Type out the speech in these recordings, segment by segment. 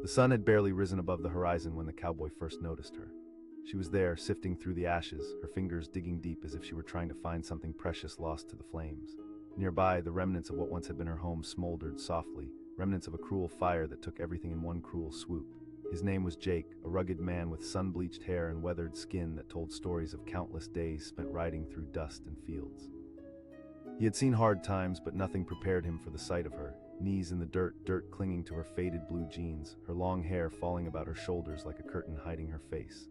The sun had barely risen above the horizon when the cowboy first noticed her. She was there, sifting through the ashes, her fingers digging deep as if she were trying to find something precious lost to the flames. Nearby, the remnants of what once had been her home smoldered softly, remnants of a cruel fire that took everything in one cruel swoop. His name was Jake, a rugged man with sun-bleached hair and weathered skin that told stories of countless days spent riding through dust and fields. He had seen hard times, but nothing prepared him for the sight of her, knees in the dirt clinging to her faded blue jeans, her long hair falling about her shoulders like a curtain hiding her face.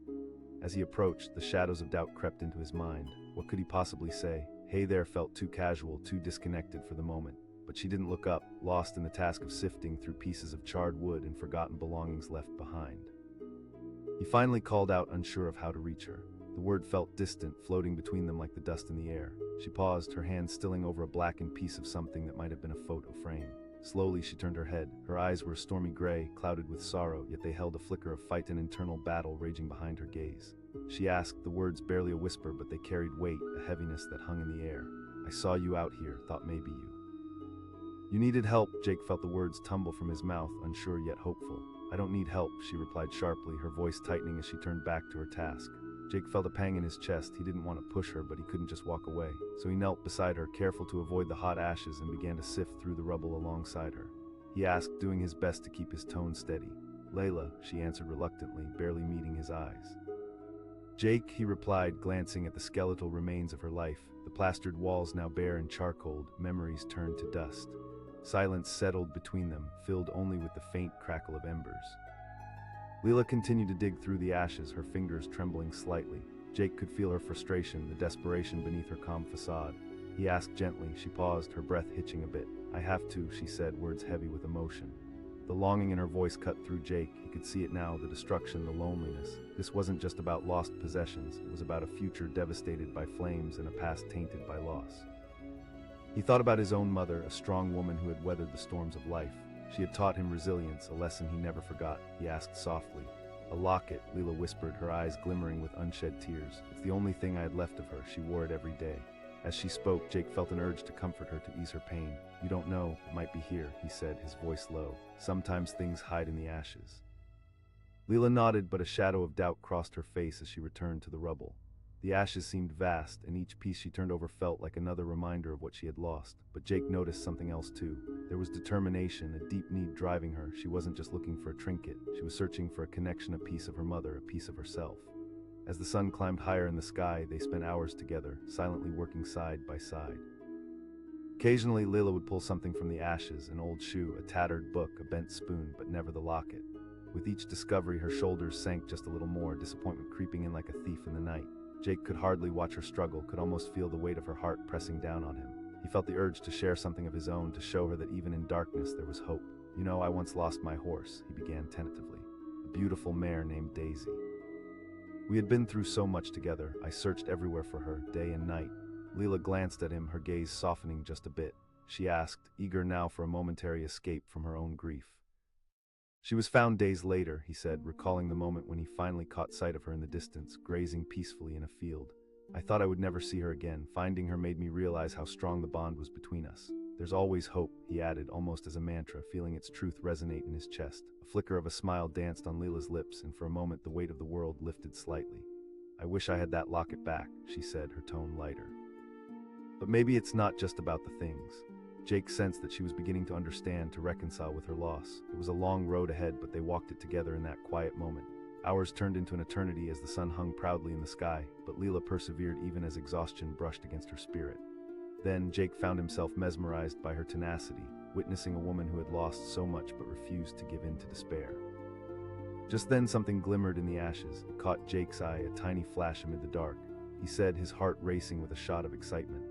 As he approached, the shadows of doubt crept into his mind. What could he possibly say? Hey there felt too casual, too disconnected for the moment. But she didn't look up, lost in the task of sifting through pieces of charred wood and forgotten belongings left behind. He finally called out, unsure of how to reach her. The word felt distant, floating between them like the dust in the air. She paused, her hand stilling over a blackened piece of something that might have been a photo frame. Slowly she turned her head. Her eyes were a stormy gray, clouded with sorrow, yet they held a flicker of fight and internal battle raging behind her gaze. She asked, the words barely a whisper, but they carried weight, a heaviness that hung in the air. I saw you out here, thought maybe you. You needed help. Jake felt the words tumble from his mouth, unsure yet hopeful. I don't need help, she replied sharply, her voice tightening as she turned back to her task. Jake felt a pang in his chest. He didn't want to push her, but he couldn't just walk away. So he knelt beside her, careful to avoid the hot ashes, and began to sift through the rubble alongside her. He asked, doing his best to keep his tone steady. Layla, she answered reluctantly, barely meeting his eyes. Jake, he replied, glancing at the skeletal remains of her life, the plastered walls now bare and charcoaled, memories turned to dust. Silence settled between them, filled only with the faint crackle of embers. Leela continued to dig through the ashes, her fingers trembling slightly. Jake could feel her frustration, the desperation beneath her calm facade. He asked gently. She paused, her breath hitching a bit. I have to, she said, words heavy with emotion. The longing in her voice cut through Jake. He could see it now, the destruction, the loneliness. This wasn't just about lost possessions. It was about a future devastated by flames and a past tainted by loss. He thought about his own mother, a strong woman who had weathered the storms of life. She had taught him resilience, a lesson he never forgot. He asked softly. A locket, Leela whispered, her eyes glimmering with unshed tears. It's the only thing I had left of her. She wore it every day. As she spoke, Jake felt an urge to comfort her, to ease her pain. You don't know, it might be here, he said, his voice low. Sometimes things hide in the ashes. Leela nodded, but a shadow of doubt crossed her face as she returned to the rubble. The ashes seemed vast, and each piece she turned over felt like another reminder of what she had lost. But Jake noticed something else too. There was determination, a deep need driving her. She wasn't just looking for a trinket. She was searching for a connection, a piece of her mother, a piece of herself. As the sun climbed higher in the sky, they spent hours together, silently working side by side. Occasionally, Leela would pull something from the ashes, an old shoe, a tattered book, a bent spoon, but never the locket. With each discovery, her shoulders sank just a little more, disappointment creeping in like a thief in the night. Jake could hardly watch her struggle, could almost feel the weight of her heart pressing down on him. He felt the urge to share something of his own, to show her that even in darkness there was hope. You know, I once lost my horse, he began tentatively. A beautiful mare named Daisy. We had been through so much together. I searched everywhere for her, day and night. Leela glanced at him, her gaze softening just a bit. She asked, eager now for a momentary escape from her own grief. She was found days later, he said, recalling the moment when he finally caught sight of her in the distance, grazing peacefully in a field. I thought I would never see her again. Finding her made me realize how strong the bond was between us. There's always hope, he added, almost as a mantra, feeling its truth resonate in his chest. A flicker of a smile danced on Leela's lips, and for a moment the weight of the world lifted slightly. I wish I had that locket back, she said, her tone lighter. But maybe it's not just about the things. Jake sensed that she was beginning to understand, to reconcile with her loss. It was a long road ahead, but they walked it together in that quiet moment. Hours turned into an eternity as the sun hung proudly in the sky, but Leela persevered even as exhaustion brushed against her spirit. Then Jake found himself mesmerized by her tenacity, witnessing a woman who had lost so much but refused to give in to despair. Just then something glimmered in the ashes. It caught Jake's eye, a tiny flash amid the dark. He said, his heart racing with a shot of excitement.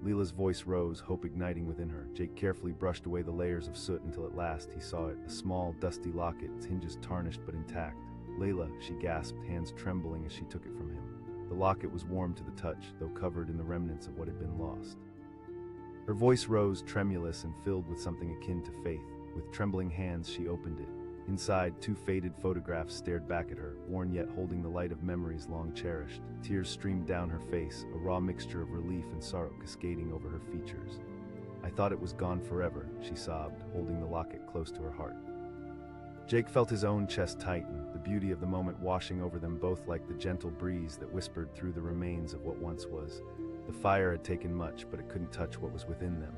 Leela's voice rose, hope igniting within her. Jake carefully brushed away the layers of soot until at last he saw it, a small, dusty locket, its hinges tarnished but intact. Layla, she gasped, hands trembling as she took it from him. The locket was warm to the touch, though covered in the remnants of what had been lost. Her voice rose, tremulous and filled with something akin to faith. With trembling hands, she opened it. Inside, 2 faded photographs stared back at her, worn yet holding the light of memories long cherished. Tears streamed down her face, a raw mixture of relief and sorrow cascading over her features. I thought it was gone forever, she sobbed, holding the locket close to her heart. Jake felt his own chest tighten, the beauty of the moment washing over them both like the gentle breeze that whispered through the remains of what once was. The fire had taken much, but it couldn't touch what was within them.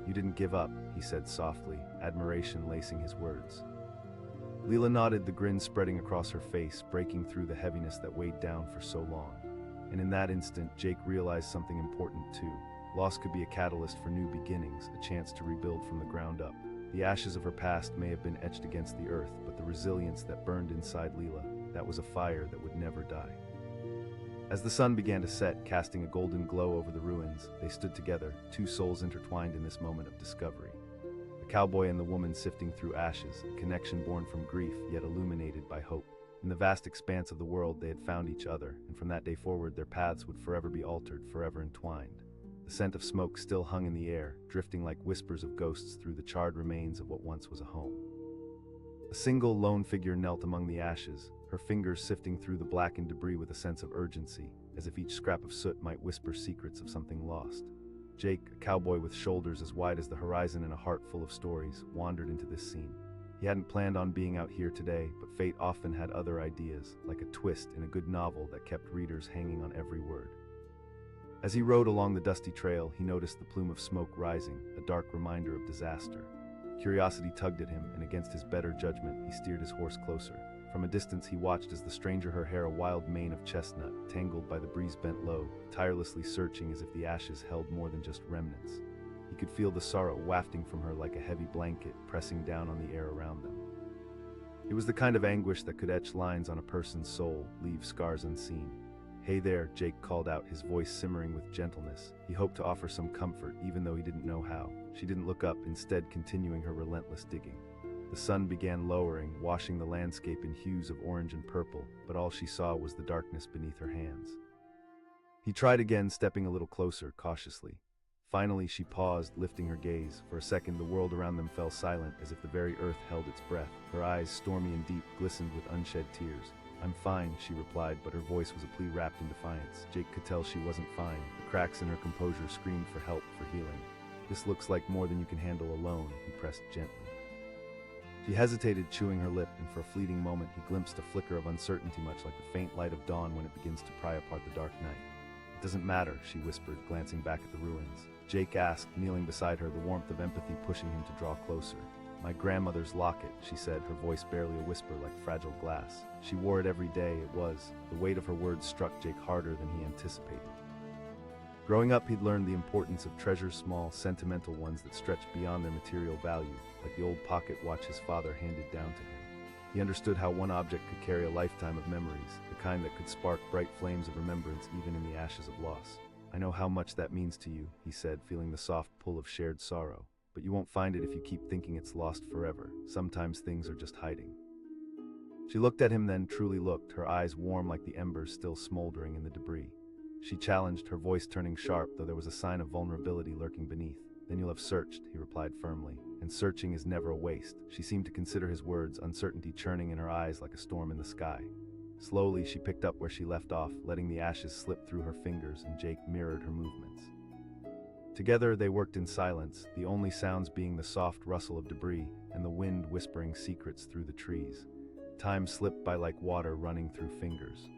"You didn't give up," he said softly, admiration lacing his words. Leela nodded, the grin spreading across her face, breaking through the heaviness that weighed down for so long. And in that instant, Jake realized something important too. Loss could be a catalyst for new beginnings, a chance to rebuild from the ground up. The ashes of her past may have been etched against the earth, but the resilience that burned inside Leela, that was a fire that would never die. As the sun began to set, casting a golden glow over the ruins, they stood together, two souls intertwined in this moment of discovery. The cowboy and the woman sifting through ashes, a connection born from grief, yet illuminated by hope. In the vast expanse of the world, they had found each other, and from that day forward, their paths would forever be altered, forever entwined. The scent of smoke still hung in the air, drifting like whispers of ghosts through the charred remains of what once was a home. A single lone figure knelt among the ashes, her fingers sifting through the blackened debris with a sense of urgency, as if each scrap of soot might whisper secrets of something lost. Jake, a cowboy with shoulders as wide as the horizon and a heart full of stories, wandered into this scene. He hadn't planned on being out here today, but fate often had other ideas, like a twist in a good novel that kept readers hanging on every word. As he rode along the dusty trail, he noticed the plume of smoke rising, a dark reminder of disaster. Curiosity tugged at him, and against his better judgment, he steered his horse closer. From a distance, he watched as the stranger, her hair a wild mane of chestnut, tangled by the breeze, bent low, tirelessly searching as if the ashes held more than just remnants. He could feel the sorrow wafting from her like a heavy blanket, pressing down on the air around them. It was the kind of anguish that could etch lines on a person's soul, leave scars unseen. "Hey there," Jake called out, his voice simmering with gentleness. He hoped to offer some comfort, even though he didn't know how. She didn't look up, instead continuing her relentless digging. The sun began lowering, washing the landscape in hues of orange and purple, but all she saw was the darkness beneath her hands. He tried again, stepping a little closer, cautiously. Finally, she paused, lifting her gaze. For a second, the world around them fell silent, as if the very earth held its breath. Her eyes, stormy and deep, glistened with unshed tears. "I'm fine," she replied, but her voice was a plea wrapped in defiance. Jake could tell she wasn't fine. The cracks in her composure screamed for help, for healing. "This looks like more than you can handle alone," he pressed gently. She hesitated, chewing her lip, and for a fleeting moment he glimpsed a flicker of uncertainty, much like the faint light of dawn when it begins to pry apart the dark night. "It doesn't matter," she whispered, glancing back at the ruins. Jake asked, kneeling beside her, the warmth of empathy pushing him to draw closer. "My grandmother's locket," she said, her voice barely a whisper, like fragile glass. "She wore it every day, it was." The weight of her words struck Jake harder than he anticipated. Growing up, he'd learned the importance of treasures, small, sentimental ones that stretched beyond their material value, like the old pocket watch his father handed down to him. He understood how one object could carry a lifetime of memories, the kind that could spark bright flames of remembrance even in the ashes of loss. "I know how much that means to you," he said, feeling the soft pull of shared sorrow. "But you won't find it if you keep thinking it's lost forever. Sometimes things are just hiding." She looked at him, then truly looked, her eyes warm like the embers still smoldering in the debris. She challenged, her voice turning sharp, though there was a sign of vulnerability lurking beneath. "Then you'll have searched," he replied firmly. "And searching is never a waste." She seemed to consider his words, uncertainty churning in her eyes like a storm in the sky. Slowly, she picked up where she left off, letting the ashes slip through her fingers, and Jake mirrored her movements. Together, they worked in silence, the only sounds being the soft rustle of debris and the wind whispering secrets through the trees. Time slipped by like water running through fingers.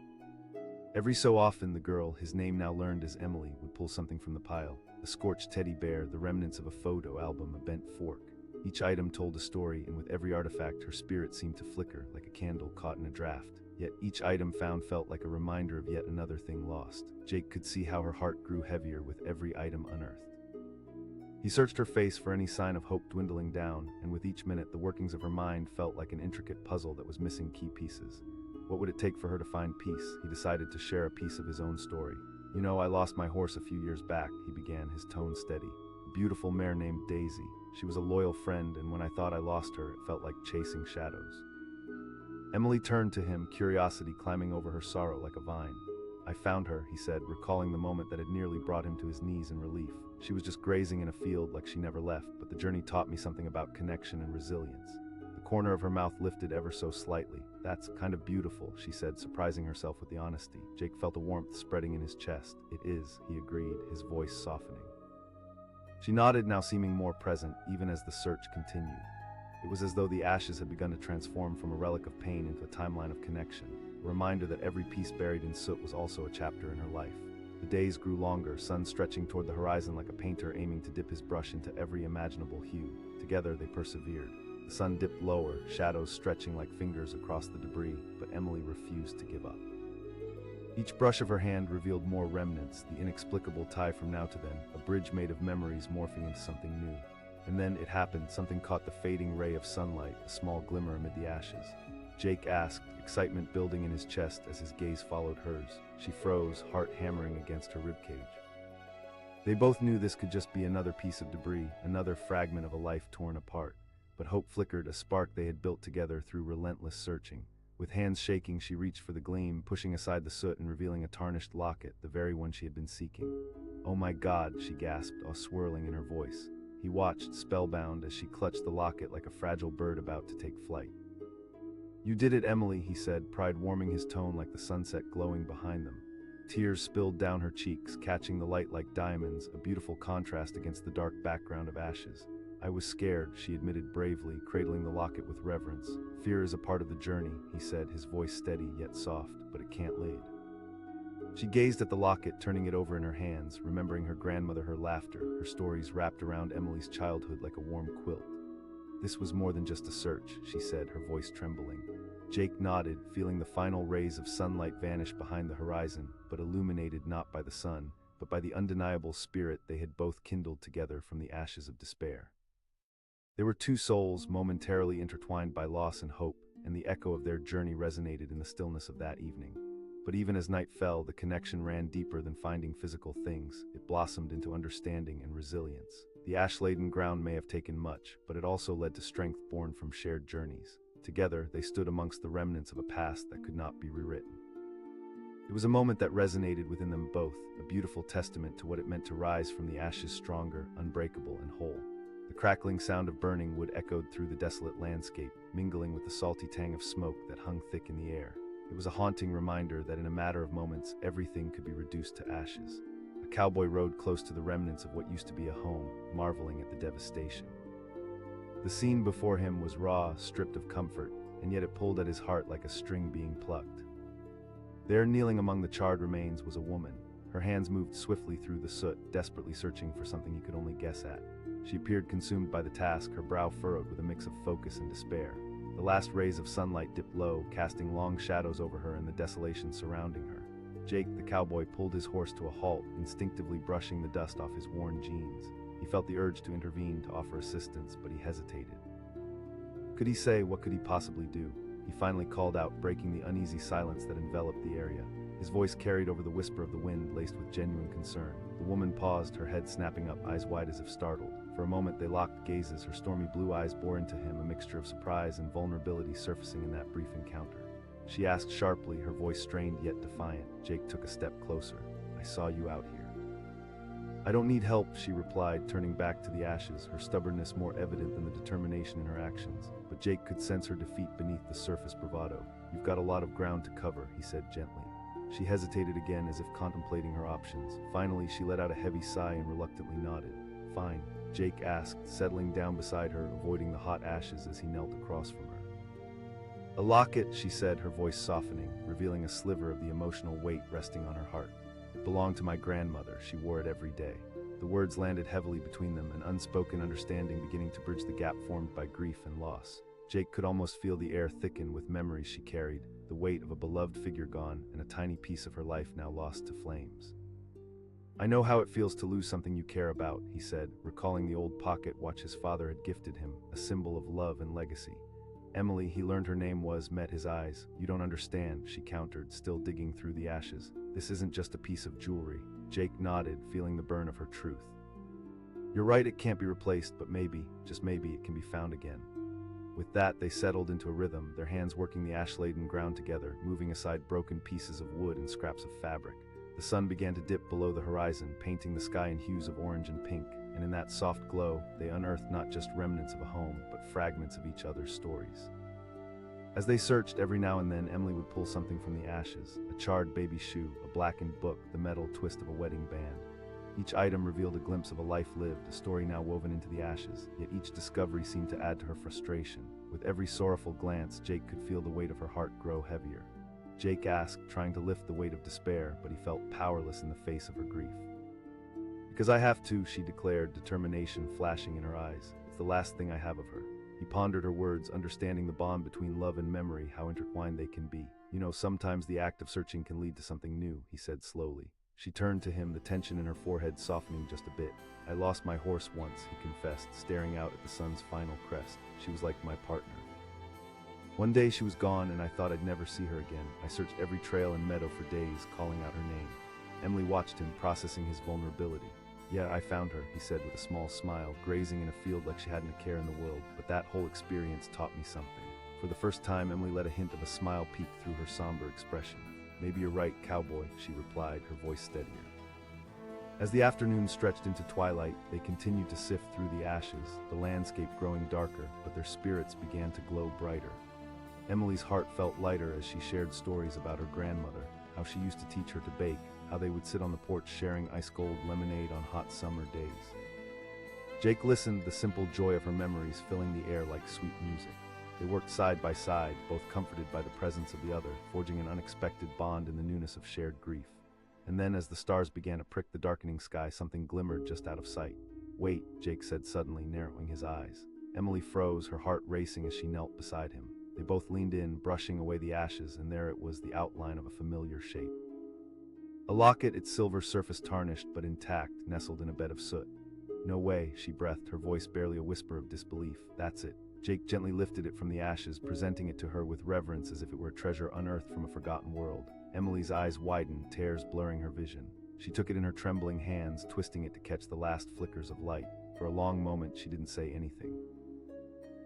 Every so often, the girl, his name now learned as Emily, would pull something from the pile. A scorched teddy bear, the remnants of a photo album, a bent fork. Each item told a story, and with every artifact, her spirit seemed to flicker like a candle caught in a draft. Yet each item found felt like a reminder of yet another thing lost. Jake could see how her heart grew heavier with every item unearthed. He searched her face for any sign of hope dwindling down, and with each minute, the workings of her mind felt like an intricate puzzle that was missing key pieces. What would it take for her to find peace? He decided to share a piece of his own story. "You know, I lost my horse a few years back," he began, his tone steady. "A beautiful mare named Daisy. She was a loyal friend, and when I thought I lost her, it felt like chasing shadows." Emily turned to him, curiosity climbing over her sorrow like a vine. "I found her," he said, recalling the moment that had nearly brought him to his knees in relief. "She was just grazing in a field like she never left, but the journey taught me something about connection and resilience." The corner of her mouth lifted ever so slightly. "That's kind of beautiful," she said, surprising herself with the honesty. Jake felt a warmth spreading in his chest. "It is," he agreed, his voice softening. She nodded, now seeming more present, even as the search continued. It was as though the ashes had begun to transform from a relic of pain into a timeline of connection, a reminder that every piece buried in soot was also a chapter in her life. The days grew longer, sun stretching toward the horizon like a painter aiming to dip his brush into every imaginable hue. Together they persevered. The sun dipped lower, shadows stretching like fingers across the debris, but Emily refused to give up. Each brush of her hand revealed more remnants, the inexplicable tie from now to then, a bridge made of memories morphing into something new. And then it happened, something caught the fading ray of sunlight, a small glimmer amid the ashes. Jake asked, excitement building in his chest as his gaze followed hers. She froze, heart hammering against her ribcage. They both knew this could just be another piece of debris, another fragment of a life torn apart. But hope flickered, a spark they had built together through relentless searching. With hands shaking, she reached for the gleam, pushing aside the soot and revealing a tarnished locket, the very one she had been seeking. "Oh my God," she gasped, a swirling in her voice. He watched, spellbound, as she clutched the locket like a fragile bird about to take flight. "You did it, Emily," he said, pride warming his tone like the sunset glowing behind them. Tears spilled down her cheeks, catching the light like diamonds, a beautiful contrast against the dark background of ashes. "I was scared," she admitted bravely, cradling the locket with reverence. "Fear is a part of the journey," he said, his voice steady yet soft, "but it can't lead." She gazed at the locket, turning it over in her hands, remembering her grandmother, her laughter, her stories wrapped around Emily's childhood like a warm quilt. "This was more than just a search," she said, her voice trembling. Jake nodded, feeling the final rays of sunlight vanish behind the horizon, but illuminated not by the sun, but by the undeniable spirit they had both kindled together from the ashes of despair. They were two souls momentarily intertwined by loss and hope, and the echo of their journey resonated in the stillness of that evening. But even as night fell, the connection ran deeper than finding physical things. It blossomed into understanding and resilience. The ash-laden ground may have taken much, but it also led to strength born from shared journeys. Together, they stood amongst the remnants of a past that could not be rewritten. It was a moment that resonated within them both, a beautiful testament to what it meant to rise from the ashes stronger, unbreakable, and whole. The crackling sound of burning wood echoed through the desolate landscape, mingling with the salty tang of smoke that hung thick in the air. It was a haunting reminder that in a matter of moments, everything could be reduced to ashes. A cowboy rode close to the remnants of what used to be a home, marveling at the devastation. The scene before him was raw, stripped of comfort, and yet it pulled at his heart like a string being plucked. There, kneeling among the charred remains, was a woman. Her hands moved swiftly through the soot, desperately searching for something he could only guess at. She appeared consumed by the task, her brow furrowed with a mix of focus and despair. The last rays of sunlight dipped low, casting long shadows over her and the desolation surrounding her. Jake, the cowboy, pulled his horse to a halt, instinctively brushing the dust off his worn jeans. He felt the urge to intervene, to offer assistance, but he hesitated. Could he say? What could he possibly do? He finally called out, breaking the uneasy silence that enveloped the area. His voice carried over the whisper of the wind, laced with genuine concern. The woman paused, her head snapping up, eyes wide as if startled. For a moment they locked gazes, her stormy blue eyes bore into him, a mixture of surprise and vulnerability surfacing in that brief encounter. She asked sharply, her voice strained yet defiant. Jake took a step closer. "I saw you out here." "I don't need help," she replied, turning back to the ashes, her stubbornness more evident than the determination in her actions. But Jake could sense her defeat beneath the surface bravado. "You've got a lot of ground to cover," he said gently. She hesitated again, as if contemplating her options. Finally, she let out a heavy sigh and reluctantly nodded. "Fine," Jake asked, settling down beside her, avoiding the hot ashes as he knelt across from her. "A locket," she said, her voice softening, revealing a sliver of the emotional weight resting on her heart. "It belonged to my grandmother. She wore it every day." The words landed heavily between them, an unspoken understanding beginning to bridge the gap formed by grief and loss. Jake could almost feel the air thicken with memories she carried, the weight of a beloved figure gone, and a tiny piece of her life now lost to flames. "I know how it feels to lose something you care about," he said, recalling the old pocket watch his father had gifted him, a symbol of love and legacy. Emily, he learned her name was, met his eyes. "You don't understand," she countered, still digging through the ashes. "This isn't just a piece of jewelry." Jake nodded, feeling the burn of her truth. "You're right, it can't be replaced, but maybe, just maybe, it can be found again." With that, they settled into a rhythm, their hands working the ash-laden ground together, moving aside broken pieces of wood and scraps of fabric. The sun began to dip below the horizon, painting the sky in hues of orange and pink, and in that soft glow, they unearthed not just remnants of a home, but fragments of each other's stories. As they searched, every now and then Emily would pull something from the ashes, a charred baby shoe, a blackened book, the metal twist of a wedding band. Each item revealed a glimpse of a life lived, a story now woven into the ashes, yet each discovery seemed to add to her frustration. With every sorrowful glance, Jake could feel the weight of her heart grow heavier. Jake asked, trying to lift the weight of despair, but he felt powerless in the face of her grief. "Because I have to," she declared, determination flashing in her eyes. "It's the last thing I have of her." He pondered her words, understanding the bond between love and memory, how intertwined they can be. "You know, sometimes the act of searching can lead to something new," he said slowly. She turned to him, the tension in her forehead softening just a bit. "I lost my horse once," he confessed, staring out at the sun's final crest. "She was like my partner. One day she was gone, and I thought I'd never see her again. I searched every trail and meadow for days, calling out her name." Emily watched him, processing his vulnerability. "Yeah, I found her," he said with a small smile, grazing in a field like she hadn't a care in the world. "But that whole experience taught me something." For the first time, Emily let a hint of a smile peek through her somber expression. "Maybe you're right, Cowboy," she replied, her voice steadier. As the afternoon stretched into twilight, they continued to sift through the ashes, the landscape growing darker, but their spirits began to glow brighter. Emily's heart felt lighter as she shared stories about her grandmother, how she used to teach her to bake, how they would sit on the porch sharing ice-cold lemonade on hot summer days. Jake listened, the simple joy of her memories filling the air like sweet music. They worked side by side, both comforted by the presence of the other, forging an unexpected bond in the newness of shared grief. And then, as the stars began to prick the darkening sky, something glimmered just out of sight. "Wait," Jake said suddenly, narrowing his eyes. Emily froze, her heart racing as she knelt beside him. They both leaned in, brushing away the ashes, and there it was, the outline of a familiar shape. A locket, its silver surface tarnished but intact, nestled in a bed of soot. "No way," she breathed, her voice barely a whisper of disbelief. "That's it." Jake gently lifted it from the ashes, presenting it to her with reverence as if it were a treasure unearthed from a forgotten world. Emily's eyes widened, tears blurring her vision. She took it in her trembling hands, twisting it to catch the last flickers of light. For a long moment, she didn't say anything.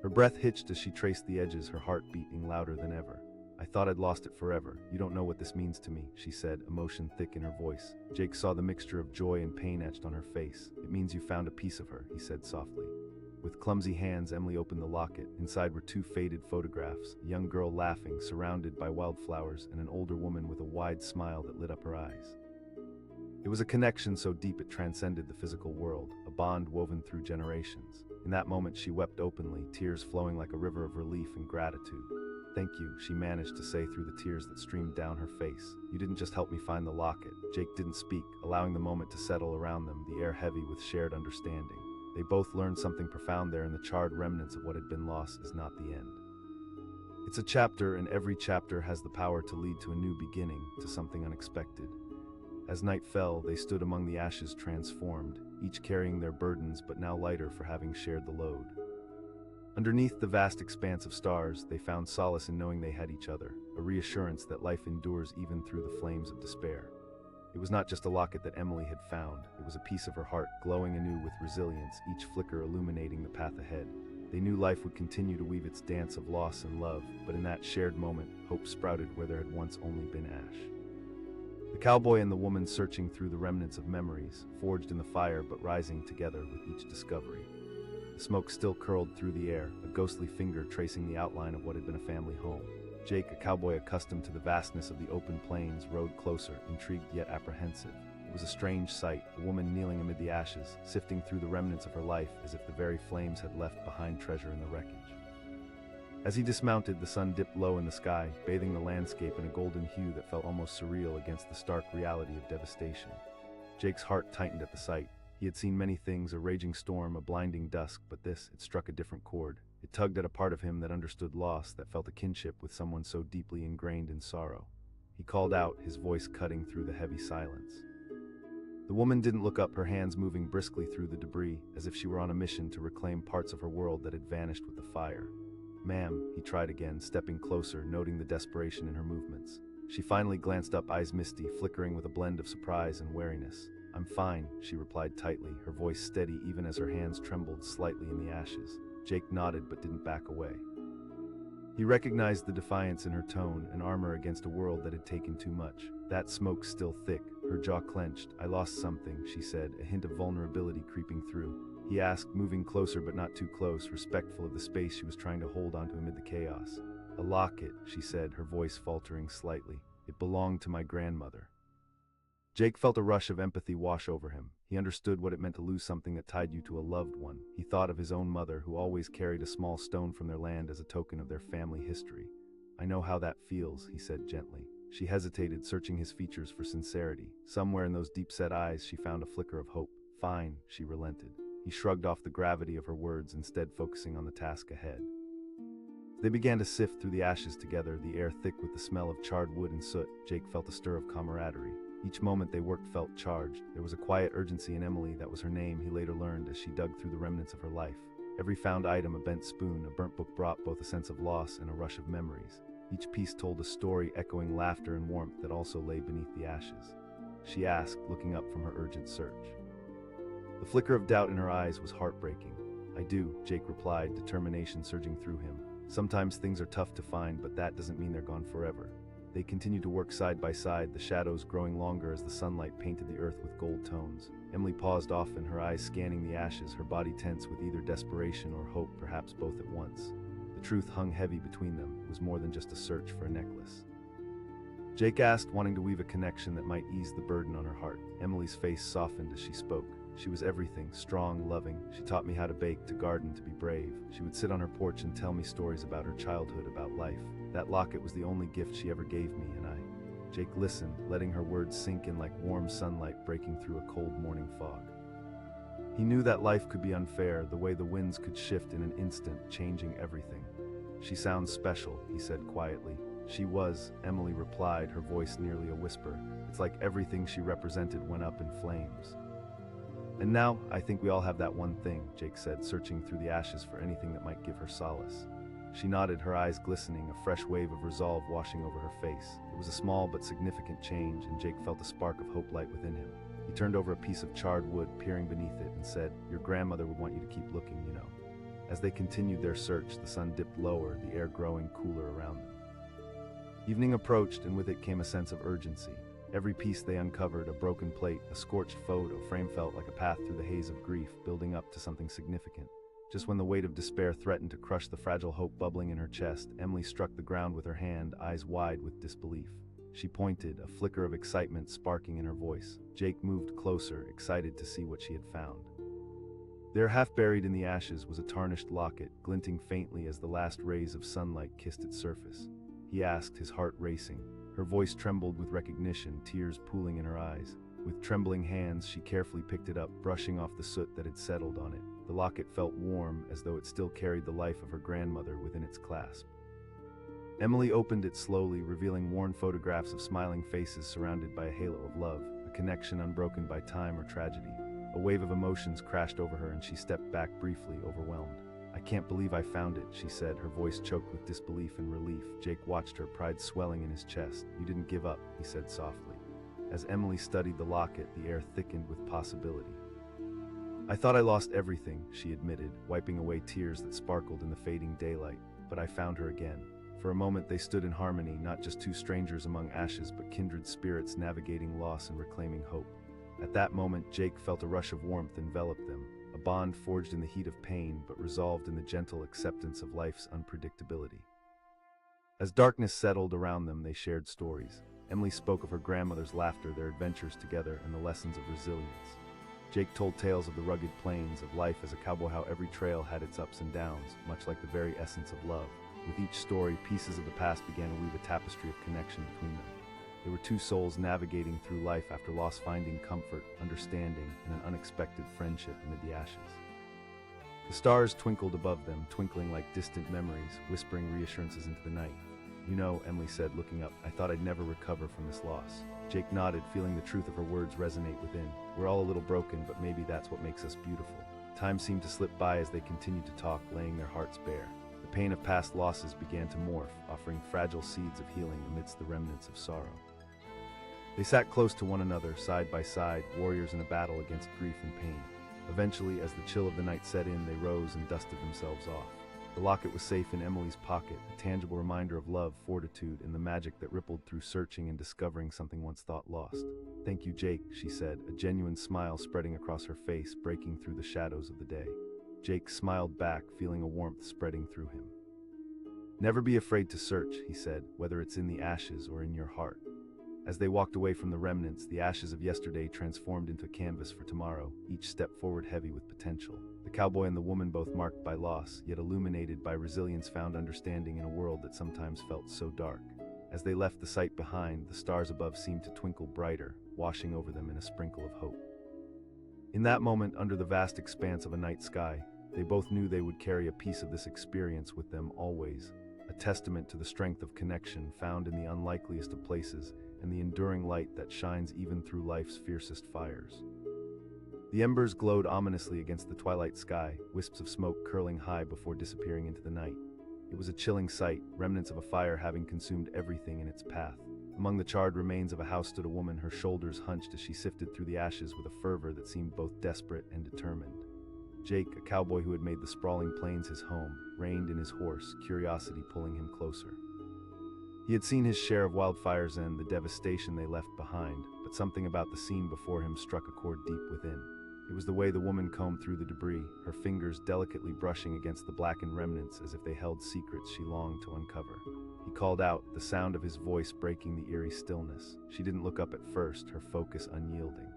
Her breath hitched as she traced the edges, her heart beating louder than ever. "I thought I'd lost it forever. You don't know what this means to me," she said, emotion thick in her voice. Jake saw the mixture of joy and pain etched on her face. "It means you found a piece of her," he said softly. With clumsy hands, Emily opened the locket. Inside were two faded photographs, a young girl laughing, surrounded by wildflowers, and an older woman with a wide smile that lit up her eyes. It was a connection so deep it transcended the physical world, a bond woven through generations. In that moment, she wept openly, tears flowing like a river of relief and gratitude. "Thank you," she managed to say through the tears that streamed down her face. "You didn't just help me find the locket." Jake didn't speak, allowing the moment to settle around them, the air heavy with shared understanding. They both learned something profound there, in the charred remnants of what had been lost is not the end. It's a chapter, and every chapter has the power to lead to a new beginning, to something unexpected. As night fell, they stood among the ashes transformed, each carrying their burdens but now lighter for having shared the load. Underneath the vast expanse of stars, they found solace in knowing they had each other, a reassurance that life endures even through the flames of despair. It was not just a locket that Emily had found, it was a piece of her heart, glowing anew with resilience, each flicker illuminating the path ahead. They knew life would continue to weave its dance of loss and love, but in that shared moment, hope sprouted where there had once only been ash. The cowboy and the woman searching through the remnants of memories, forged in the fire but rising together with each discovery. The smoke still curled through the air, a ghostly finger tracing the outline of what had been a family home. Jake, a cowboy accustomed to the vastness of the open plains, rode closer, intrigued yet apprehensive. It was a strange sight, a woman kneeling amid the ashes, sifting through the remnants of her life as if the very flames had left behind treasure in the wreckage. As he dismounted, the sun dipped low in the sky, bathing the landscape in a golden hue that felt almost surreal against the stark reality of devastation. Jake's heart tightened at the sight. He had seen many things, a raging storm, a blinding dusk, but this, it struck a different chord. It tugged at a part of him that understood loss, that felt a kinship with someone so deeply ingrained in sorrow. He called out, his voice cutting through the heavy silence. The woman didn't look up, her hands moving briskly through the debris, as if she were on a mission to reclaim parts of her world that had vanished with the fire. "Ma'am," he tried again, stepping closer, noting the desperation in her movements. She finally glanced up, eyes misty, flickering with a blend of surprise and wariness. "I'm fine," she replied tightly, her voice steady even as her hands trembled slightly in the ashes. Jake nodded but didn't back away. He recognized the defiance in her tone, an armor against a world that had taken too much. That smoke still thick, her jaw clenched. "I lost something," she said, a hint of vulnerability creeping through. He asked, moving closer but not too close, respectful of the space she was trying to hold onto amid the chaos. "A locket," she said, her voice faltering slightly. "It belonged to my grandmother." Jake felt a rush of empathy wash over him. He understood what it meant to lose something that tied you to a loved one. He thought of his own mother, who always carried a small stone from their land as a token of their family history. "I know how that feels," he said gently. She hesitated, searching his features for sincerity. Somewhere in those deep-set eyes she found a flicker of hope. "Fine," she relented. He shrugged off the gravity of her words, instead focusing on the task ahead. They began to sift through the ashes together, the air thick with the smell of charred wood and soot. Jake felt a stir of camaraderie. Each moment they worked felt charged. There was a quiet urgency in Emily, that was her name, he later learned as she dug through the remnants of her life. Every found item, a bent spoon, a burnt book, brought both a sense of loss and a rush of memories. Each piece told a story, echoing laughter and warmth that also lay beneath the ashes. She asked, looking up from her urgent search. The flicker of doubt in her eyes was heartbreaking. "I do," Jake replied, determination surging through him. "Sometimes things are tough to find, but that doesn't mean they're gone forever." They continued to work side by side, the shadows growing longer as the sunlight painted the earth with gold tones. Emily paused often, her eyes scanning the ashes, her body tense with either desperation or hope, perhaps both at once. The truth hung heavy between them. It was more than just a search for a necklace. Jake asked, wanting to weave a connection that might ease the burden on her heart. Emily's face softened as she spoke. "She was everything, strong, loving. She taught me how to bake, to garden, to be brave. She would sit on her porch and tell me stories about her childhood, about life. That locket was the only gift she ever gave me, and I..." Jake listened, letting her words sink in like warm sunlight breaking through a cold morning fog. He knew that life could be unfair, the way the winds could shift in an instant, changing everything. "She sounds special," he said quietly. "She was," Emily replied, her voice nearly a whisper. "It's like everything she represented went up in flames." "And now, I think we all have that one thing," Jake said, searching through the ashes for anything that might give her solace. She nodded, her eyes glistening, a fresh wave of resolve washing over her face. It was a small but significant change, and Jake felt a spark of hope light within him. He turned over a piece of charred wood, peering beneath it, and said, "Your grandmother would want you to keep looking, you know." As they continued their search, the sun dipped lower, the air growing cooler around them. Evening approached, and with it came a sense of urgency. Every piece they uncovered, a broken plate, a scorched photo frame, felt like a path through the haze of grief, building up to something significant. Just when the weight of despair threatened to crush the fragile hope bubbling in her chest, Emily struck the ground with her hand, eyes wide with disbelief. She pointed, a flicker of excitement sparking in her voice. Jake moved closer, excited to see what she had found. There, half buried in the ashes, was a tarnished locket, glinting faintly as the last rays of sunlight kissed its surface. He asked, his heart racing. Her voice trembled with recognition, tears pooling in her eyes. With trembling hands, she carefully picked it up, brushing off the soot that had settled on it. The locket felt warm, as though it still carried the life of her grandmother within its clasp. Emily opened it slowly, revealing worn photographs of smiling faces surrounded by a halo of love, a connection unbroken by time or tragedy. A wave of emotions crashed over her, and she stepped back briefly, overwhelmed. "I can't believe I found it," she said, her voice choked with disbelief and relief. Jake watched her, pride swelling in his chest. "You didn't give up," he said softly. As Emily studied the locket, the air thickened with possibility. "I thought I lost everything," she admitted, wiping away tears that sparkled in the fading daylight. "But I found her again." For a moment they stood in harmony, not just two strangers among ashes, but kindred spirits navigating loss and reclaiming hope. At that moment, Jake felt a rush of warmth envelop them, a bond forged in the heat of pain, but resolved in the gentle acceptance of life's unpredictability. As darkness settled around them, they shared stories. Emily spoke of her grandmother's laughter, their adventures together, and the lessons of resilience. Jake told tales of the rugged plains, of life as a cowboy, how every trail had its ups and downs, much like the very essence of love. With each story, pieces of the past began to weave a tapestry of connection between them. They were two souls navigating through life after loss, finding comfort, understanding, and an unexpected friendship amid the ashes. The stars twinkled above them, twinkling like distant memories, whispering reassurances into the night. "You know," Emily said, looking up, "I thought I'd never recover from this loss." Jake nodded, feeling the truth of her words resonate within. "We're all a little broken, but maybe that's what makes us beautiful." Time seemed to slip by as they continued to talk, laying their hearts bare. The pain of past losses began to morph, offering fragile seeds of healing amidst the remnants of sorrow. They sat close to one another, side by side, warriors in a battle against grief and pain. Eventually, as the chill of the night set in, they rose and dusted themselves off. The locket was safe in Emily's pocket, a tangible reminder of love, fortitude, and the magic that rippled through searching and discovering something once thought lost. "Thank you, Jake," she said, a genuine smile spreading across her face, breaking through the shadows of the day. Jake smiled back, feeling a warmth spreading through him. "Never be afraid to search," he said, "whether it's in the ashes or in your heart." As they walked away from the remnants, the ashes of yesterday transformed into a canvas for tomorrow, each step forward heavy with potential. The cowboy and the woman both marked by loss, yet illuminated by resilience, found understanding in a world that sometimes felt so dark. As they left the site behind, the stars above seemed to twinkle brighter, washing over them in a sprinkle of hope. In that moment, under the vast expanse of a night sky, they both knew they would carry a piece of this experience with them always, a testament to the strength of connection found in the unlikeliest of places and the enduring light that shines even through life's fiercest fires. The embers glowed ominously against the twilight sky, wisps of smoke curling high before disappearing into the night. It was a chilling sight, remnants of a fire having consumed everything in its path. Among the charred remains of a house stood a woman, her shoulders hunched as she sifted through the ashes with a fervor that seemed both desperate and determined. Jake, a cowboy who had made the sprawling plains his home, reined in his horse, curiosity pulling him closer. He had seen his share of wildfires and the devastation they left behind, but something about the scene before him struck a chord deep within. It was the way the woman combed through the debris, her fingers delicately brushing against the blackened remnants as if they held secrets she longed to uncover. He called out, the sound of his voice breaking the eerie stillness. She didn't look up at first, her focus unyielding.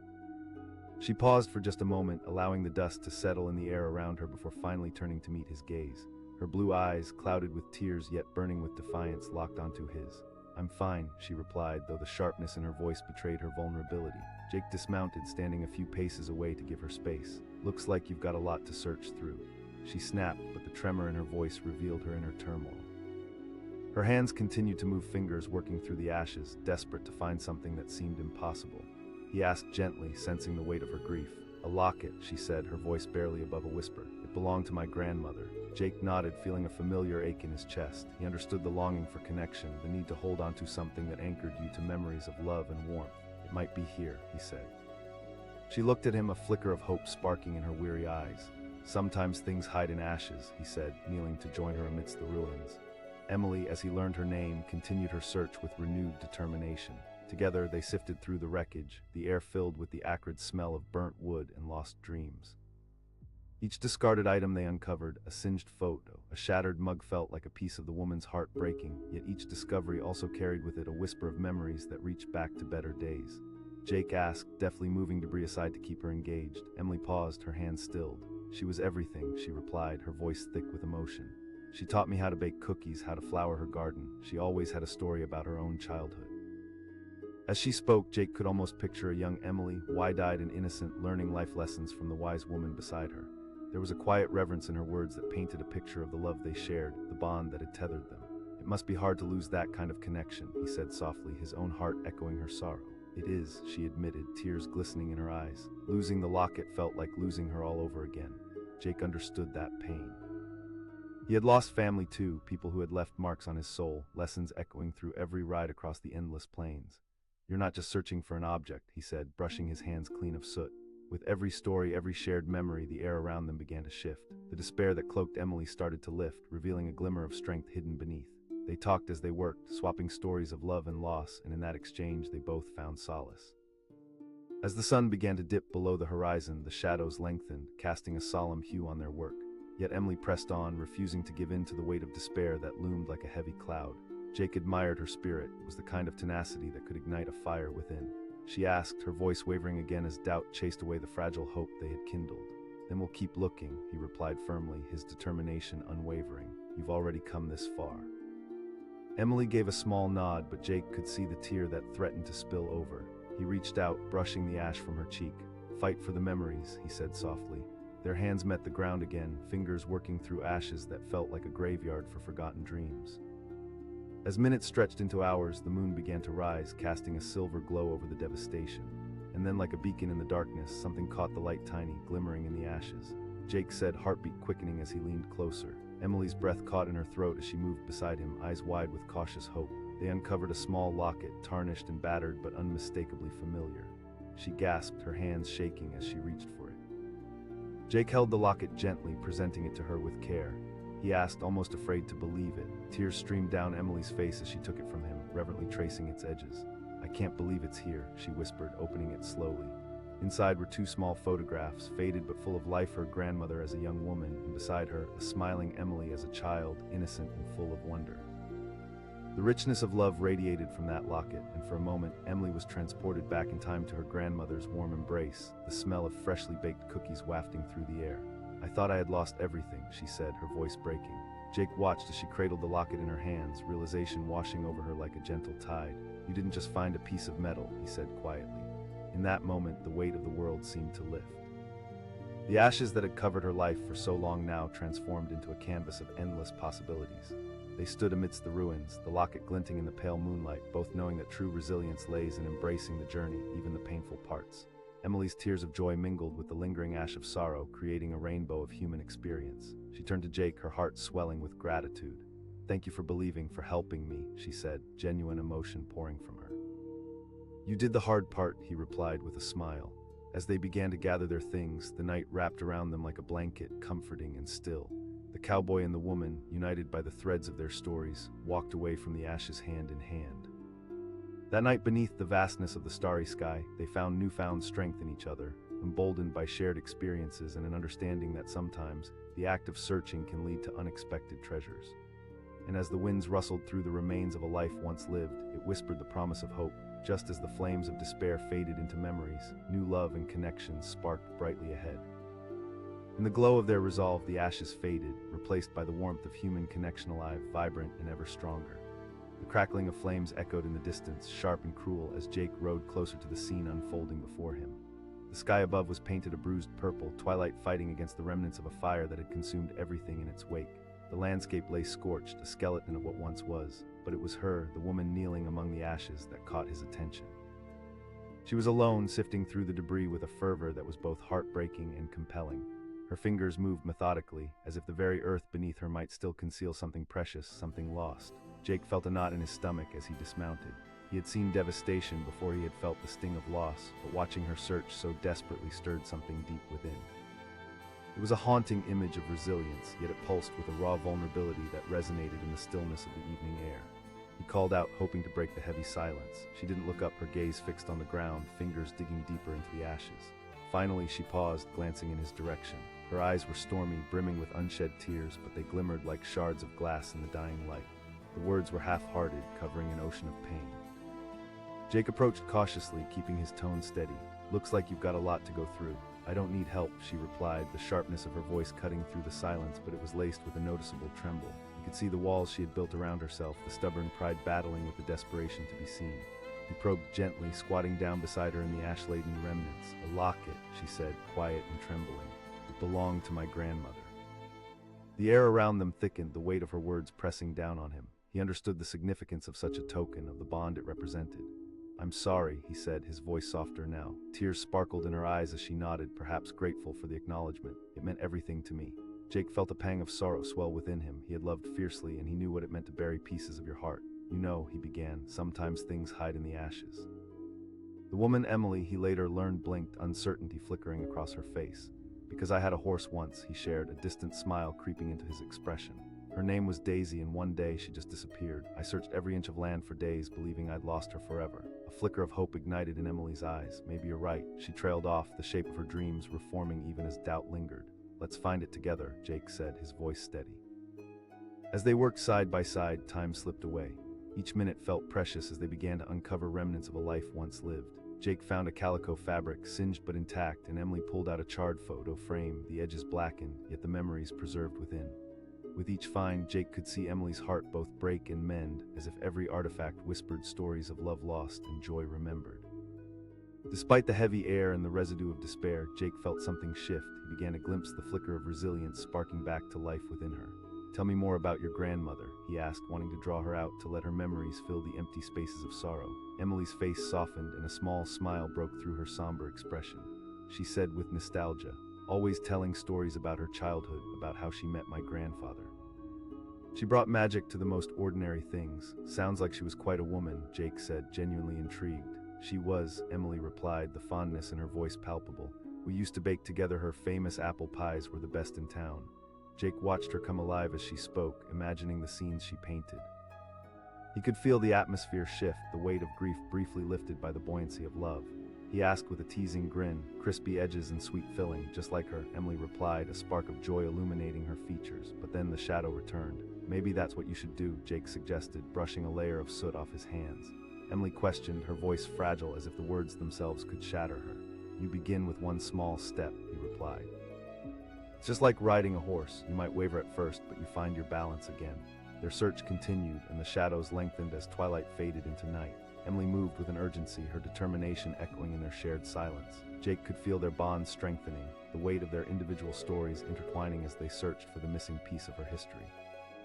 She paused for just a moment, allowing the dust to settle in the air around her before finally turning to meet his gaze. Her blue eyes, clouded with tears yet burning with defiance, locked onto his. "I'm fine," she replied, though the sharpness in her voice betrayed her vulnerability. Jake dismounted, standing a few paces away to give her space. "Looks like you've got a lot to search through." She snapped, but the tremor in her voice revealed her inner turmoil. Her hands continued to move, fingers working through the ashes, desperate to find something that seemed impossible. He asked gently, sensing the weight of her grief. "A locket," she said, her voice barely above a whisper. "It belonged to my grandmother." Jake nodded, feeling a familiar ache in his chest. He understood the longing for connection, the need to hold on to something that anchored you to memories of love and warmth. "It might be here," he said. She looked at him, a flicker of hope sparking in her weary eyes. "Sometimes things hide in ashes," he said, kneeling to join her amidst the ruins. Emily, as he learned her name, continued her search with renewed determination. Together, they sifted through the wreckage, the air filled with the acrid smell of burnt wood and lost dreams. Each discarded item they uncovered, a singed photo, a shattered mug, felt like a piece of the woman's heart breaking, yet each discovery also carried with it a whisper of memories that reached back to better days. Jake asked, deftly moving debris aside to keep her engaged. Emily paused, her hands stilled. "She was everything," she replied, her voice thick with emotion. "She taught me how to bake cookies, how to flower her garden. She always had a story about her own childhood." As she spoke, Jake could almost picture a young Emily, wide-eyed and innocent, learning life lessons from the wise woman beside her. There was a quiet reverence in her words that painted a picture of the love they shared, the bond that had tethered them. "It must be hard to lose that kind of connection," he said softly, his own heart echoing her sorrow. "It is," she admitted, tears glistening in her eyes. Losing the locket felt like losing her all over again. Jake understood that pain. He had lost family too, people who had left marks on his soul, lessons echoing through every ride across the endless plains. "You're not just searching for an object," he said, brushing his hands clean of soot. With every story, every shared memory, the air around them began to shift. The despair that cloaked Emily started to lift, revealing a glimmer of strength hidden beneath. They talked as they worked, swapping stories of love and loss, and in that exchange they both found solace. As the sun began to dip below the horizon, the shadows lengthened, casting a solemn hue on their work. Yet Emily pressed on, refusing to give in to the weight of despair that loomed like a heavy cloud. Jake admired her spirit. It was the kind of tenacity that could ignite a fire within. She asked, her voice wavering again as doubt chased away the fragile hope they had kindled. "Then we'll keep looking," he replied firmly, his determination unwavering. "You've already come this far." Emily gave a small nod, but Jake could see the tear that threatened to spill over. He reached out, brushing the ash from her cheek. "Fight for the memories," he said softly. Their hands met the ground again, fingers working through ashes that felt like a graveyard for forgotten dreams. As minutes stretched into hours, the moon began to rise, casting a silver glow over the devastation. And then, like a beacon in the darkness, something caught the light, tiny, glimmering in the ashes. Jake said, heartbeat quickening as he leaned closer. Emily's breath caught in her throat as she moved beside him, eyes wide with cautious hope. They uncovered a small locket, tarnished and battered but unmistakably familiar. She gasped, her hands shaking as she reached for it. Jake held the locket gently, presenting it to her with care. He asked, almost afraid to believe it. Tears streamed down Emily's face as she took it from him, reverently tracing its edges. "I can't believe it's here," she whispered, opening it slowly. Inside were two small photographs, faded but full of life, her grandmother as a young woman, and beside her, a smiling Emily as a child, innocent and full of wonder. The richness of love radiated from that locket, and for a moment, Emily was transported back in time to her grandmother's warm embrace, the smell of freshly baked cookies wafting through the air. "I thought I had lost everything," she said, her voice breaking. Jake watched as she cradled the locket in her hands, realization washing over her like a gentle tide. "You didn't just find a piece of metal," he said quietly. In that moment, the weight of the world seemed to lift. The ashes that had covered her life for so long now transformed into a canvas of endless possibilities. They stood amidst the ruins, the locket glinting in the pale moonlight, both knowing that true resilience lays in embracing the journey, even the painful parts. Emily's tears of joy mingled with the lingering ash of sorrow, creating a rainbow of human experience. She turned to Jake, her heart swelling with gratitude. "Thank you for believing, for helping me," she said, genuine emotion pouring from her. "You did the hard part," he replied with a smile. As they began to gather their things, the night wrapped around them like a blanket, comforting and still. The cowboy and the woman, united by the threads of their stories, walked away from the ashes hand in hand. That night, beneath the vastness of the starry sky, they found newfound strength in each other, emboldened by shared experiences and an understanding that sometimes the act of searching can lead to unexpected treasures. And as the winds rustled through the remains of a life once lived, it whispered the promise of hope. Just as the flames of despair faded into memories, new love and connections sparked brightly ahead. In the glow of their resolve, the ashes faded, replaced by the warmth of human connection, alive, vibrant, and ever stronger. The crackling of flames echoed in the distance, sharp and cruel, as Jake rode closer to the scene unfolding before him. The sky above was painted a bruised purple, twilight fighting against the remnants of a fire that had consumed everything in its wake. The landscape lay scorched, a skeleton of what once was, but it was her, the woman kneeling among the ashes, that caught his attention. She was alone, sifting through the debris with a fervor that was both heartbreaking and compelling. Her fingers moved methodically, as if the very earth beneath her might still conceal something precious, something lost. Jake felt a knot in his stomach as he dismounted. He had seen devastation before he had felt the sting of loss, but watching her search so desperately stirred something deep within. It was a haunting image of resilience, yet it pulsed with a raw vulnerability that resonated in the stillness of the evening air. He called out, hoping to break the heavy silence. She didn't look up, her gaze fixed on the ground, fingers digging deeper into the ashes. Finally, she paused, glancing in his direction. Her eyes were stormy, brimming with unshed tears, but they glimmered like shards of glass in the dying light. The words were half-hearted, covering an ocean of pain. Jake approached cautiously, keeping his tone steady. "Looks like you've got a lot to go through." "I don't need help," she replied, the sharpness of her voice cutting through the silence, but it was laced with a noticeable tremble. He could see the walls she had built around herself, the stubborn pride battling with the desperation to be seen. He probed gently, squatting down beside her in the ash-laden remnants. "A locket," she said, quiet and trembling. "It belonged to my grandmother." The air around them thickened, the weight of her words pressing down on him. He understood the significance of such a token, of the bond it represented. "I'm sorry," he said, his voice softer now. Tears sparkled in her eyes as she nodded, perhaps grateful for the acknowledgement. It meant everything to me. Jake felt a pang of sorrow swell within him. He had loved fiercely, and he knew what it meant to bury pieces of your heart. "You know," he began, "sometimes things hide in the ashes." The woman Emily, he later learned, blinked, uncertainty flickering across her face. "Because I had a horse once," he shared, a distant smile creeping into his expression. "Her name was Daisy, and one day she just disappeared. I searched every inch of land for days, believing I'd lost her forever." A flicker of hope ignited in Emily's eyes. "Maybe you're right." She trailed off, the shape of her dreams reforming even as doubt lingered. "Let's find it together," Jake said, his voice steady. As they worked side by side, time slipped away. Each minute felt precious as they began to uncover remnants of a life once lived. Jake found a calico fabric, singed but intact, and Emily pulled out a charred photo frame, the edges blackened, yet the memories preserved within. With each find, Jake could see Emily's heart both break and mend, as if every artifact whispered stories of love lost and joy remembered. Despite the heavy air and the residue of despair, Jake felt something shift. He began to glimpse the flicker of resilience sparking back to life within her. "Tell me more about your grandmother," he asked, wanting to draw her out, to let her memories fill the empty spaces of sorrow. Emily's face softened, and a small smile broke through her somber expression. She said with nostalgia, always telling stories about her childhood, about how she met my grandfather. "She brought magic to the most ordinary things." "Sounds like she was quite a woman," Jake said, genuinely intrigued. "She was," Emily replied, the fondness in her voice palpable. "We used to bake together. Her famous apple pies were the best in town." Jake watched her come alive as she spoke, imagining the scenes she painted. He could feel the atmosphere shift, the weight of grief briefly lifted by the buoyancy of love. He asked with a teasing grin, "Crispy edges and sweet filling, just like her," Emily replied, a spark of joy illuminating her features, but then the shadow returned. Maybe that's what you should do, Jake suggested, brushing a layer of soot off his hands. Emily questioned, her voice fragile as if the words themselves could shatter her. You begin with one small step, he replied. It's just like riding a horse. You might waver at first, but you find your balance again. Their search continued, and the shadows lengthened as twilight faded into night. Emily moved with an urgency, her determination echoing in their shared silence. Jake could feel their bond strengthening, the weight of their individual stories intertwining as they searched for the missing piece of her history.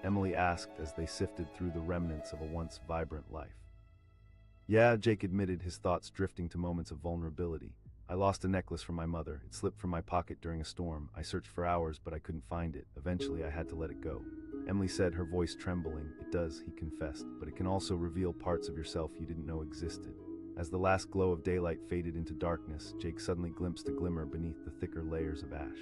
Emily asked as they sifted through the remnants of a once vibrant life. Yeah, Jake admitted, his thoughts drifting to moments of vulnerability. I lost a necklace from my mother. It slipped from my pocket during a storm. I searched for hours, but I couldn't find it. Eventually, I had to let it go. Emily said, her voice trembling. It does, he confessed, but it can also reveal parts of yourself you didn't know existed. As the last glow of daylight faded into darkness, Jake suddenly glimpsed a glimmer beneath the thicker layers of ash.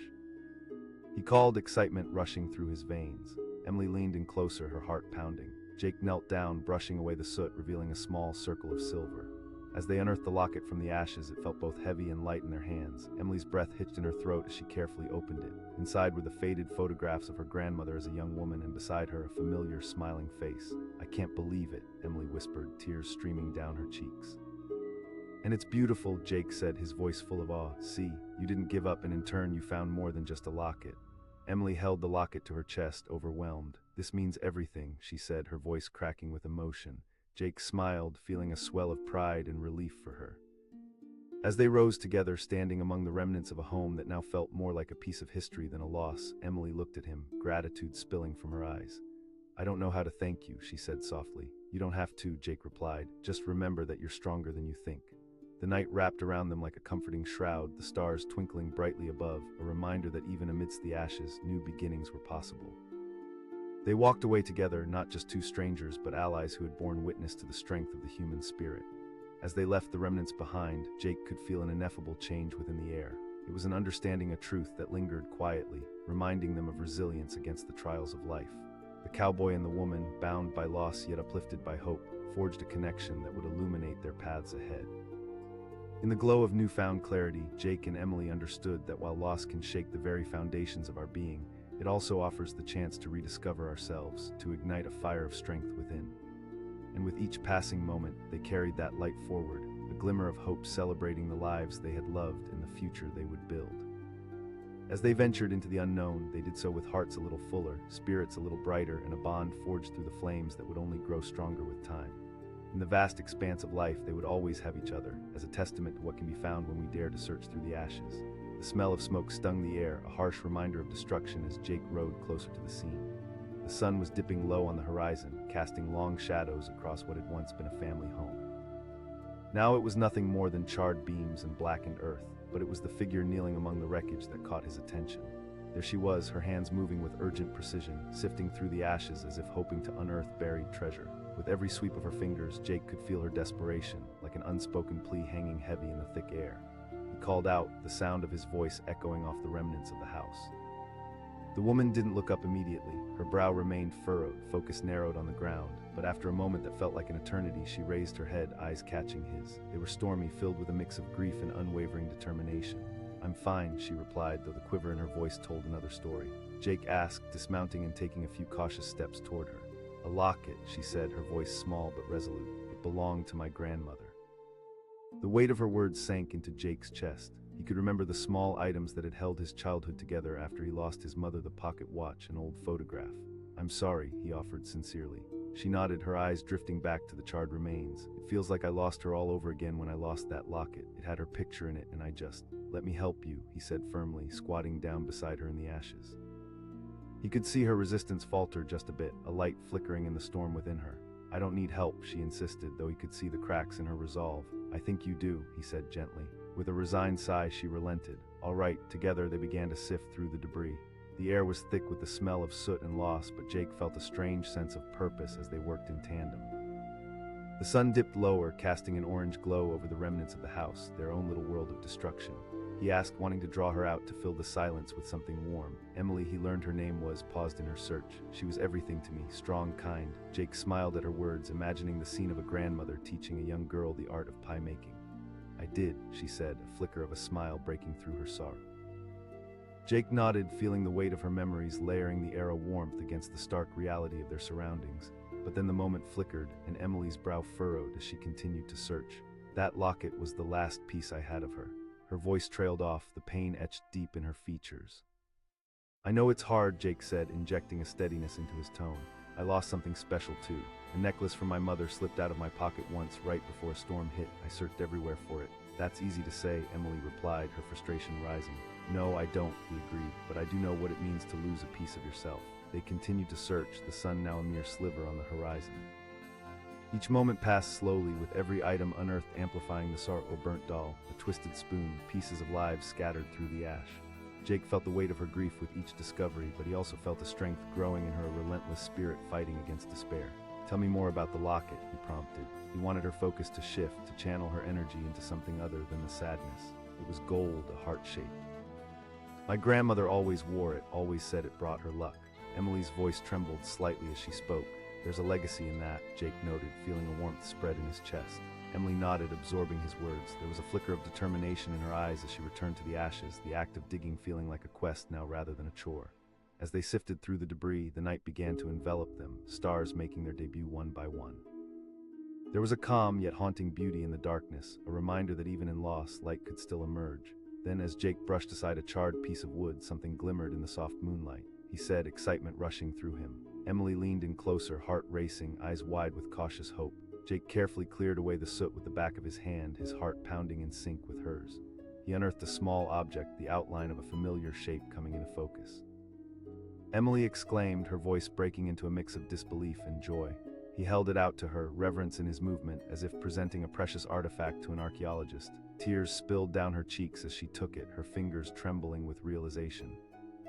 He called, excitement rushing through his veins. Emily leaned in closer, her heart pounding. Jake knelt down, brushing away the soot, revealing a small circle of silver. As they unearthed the locket from the ashes, it felt both heavy and light in their hands. Emily's breath hitched in her throat as she carefully opened it. Inside were the faded photographs of her grandmother as a young woman, and beside her, a familiar, smiling face. I can't believe it, Emily whispered, tears streaming down her cheeks. And it's beautiful, Jake said, his voice full of awe. See, you didn't give up, and in turn you found more than just a locket. Emily held the locket to her chest, overwhelmed. This means everything, she said, her voice cracking with emotion. Jake smiled, feeling a swell of pride and relief for her. As they rose together, standing among the remnants of a home that now felt more like a piece of history than a loss, Emily looked at him, gratitude spilling from her eyes. I don't know how to thank you, she said softly. You don't have to, Jake replied. Just remember that you're stronger than you think. The night wrapped around them like a comforting shroud, the stars twinkling brightly above, a reminder that even amidst the ashes, new beginnings were possible. They walked away together, not just two strangers, but allies who had borne witness to the strength of the human spirit. As they left the remnants behind, Jake could feel an ineffable change within the air. It was an understanding, a truth that lingered quietly, reminding them of resilience against the trials of life. The cowboy and the woman, bound by loss yet uplifted by hope, forged a connection that would illuminate their paths ahead. In the glow of newfound clarity, Jake and Emily understood that while loss can shake the very foundations of our being, it also offers the chance to rediscover ourselves, to ignite a fire of strength within. And with each passing moment, they carried that light forward, a glimmer of hope celebrating the lives they had loved and the future they would build. As they ventured into the unknown, they did so with hearts a little fuller, spirits a little brighter, and a bond forged through the flames that would only grow stronger with time. In the vast expanse of life, they would always have each other, as a testament to what can be found when we dare to search through the ashes. The smell of smoke stung the air, a harsh reminder of destruction as Jake rode closer to the scene. The sun was dipping low on the horizon, casting long shadows across what had once been a family home. Now it was nothing more than charred beams and blackened earth, but it was the figure kneeling among the wreckage that caught his attention. There she was, her hands moving with urgent precision, sifting through the ashes as if hoping to unearth buried treasure. With every sweep of her fingers, Jake could feel her desperation, like an unspoken plea hanging heavy in the thick air. He called out, the sound of his voice echoing off the remnants of the house. The woman didn't look up immediately. Her brow remained furrowed, focus narrowed on the ground, but after a moment that felt like an eternity, she raised her head, eyes catching his. They were stormy, filled with a mix of grief and unwavering determination. I'm fine, she replied, though the quiver in her voice told another story. Jake asked, dismounting and taking a few cautious steps toward her. A locket, she said, her voice small but resolute. It belonged to my grandmother. The weight of her words sank into Jake's chest. He could remember the small items that had held his childhood together after he lost his mother, the pocket watch, an old photograph. I'm sorry, he offered sincerely. She nodded, her eyes drifting back to the charred remains. It feels like I lost her all over again when I lost that locket. It had her picture in it, and I just... Let me help you, he said firmly, squatting down beside her in the ashes. He could see her resistance falter just a bit, a light flickering in the storm within her. I don't need help, she insisted, though he could see the cracks in her resolve. I think you do, he said gently. With a resigned sigh, she relented. All right, together they began to sift through the debris. The air was thick with the smell of soot and loss, but Jake felt a strange sense of purpose as they worked in tandem. The sun dipped lower, casting an orange glow over the remnants of the house, their own little world of destruction. He asked, wanting to draw her out to fill the silence with something warm. Emily, he learned her name was, paused in her search. She was everything to me, strong, kind. Jake smiled at her words, imagining the scene of a grandmother teaching a young girl the art of pie making. I did, she said, a flicker of a smile breaking through her sorrow. Jake nodded, feeling the weight of her memories layering the air of warmth against the stark reality of their surroundings. But then the moment flickered, and Emily's brow furrowed as she continued to search. That locket was the last piece I had of her. Her voice trailed off, the pain etched deep in her features. I know it's hard, Jake said, injecting a steadiness into his tone. I lost something special too. A necklace from my mother slipped out of my pocket once, right before a storm hit. I searched everywhere for it. That's easy to say, Emily replied, her frustration rising. No, I don't, he agreed, but I do know what it means to lose a piece of yourself. They continued to search, the sun now a mere sliver on the horizon. Each moment passed slowly, with every item unearthed amplifying the sorrow. A burnt doll, a twisted spoon, pieces of lives scattered through the ash. Jake felt the weight of her grief with each discovery, but he also felt a strength growing in her, a relentless spirit fighting against despair. Tell me more about the locket, he prompted. He wanted her focus to shift, to channel her energy into something other than the sadness. It was gold, a heart shape. My grandmother always wore it, always said it brought her luck. Emily's voice trembled slightly as she spoke. There's a legacy in that, Jake noted, feeling a warmth spread in his chest. Emily nodded, absorbing his words. There was a flicker of determination in her eyes as she returned to the ashes, the act of digging feeling like a quest now rather than a chore. As they sifted through the debris, the night began to envelop them, stars making their debut one by one. There was a calm yet haunting beauty in the darkness, a reminder that even in loss, light could still emerge. Then, as Jake brushed aside a charred piece of wood, something glimmered in the soft moonlight. He said, excitement rushing through him. Emily leaned in closer, heart racing, eyes wide with cautious hope. Jake carefully cleared away the soot with the back of his hand, his heart pounding in sync with hers. He unearthed a small object, the outline of a familiar shape coming into focus. Emily exclaimed, her voice breaking into a mix of disbelief and joy. He held it out to her, reverence in his movement, as if presenting a precious artifact to an archaeologist. Tears spilled down her cheeks as she took it, her fingers trembling with realization.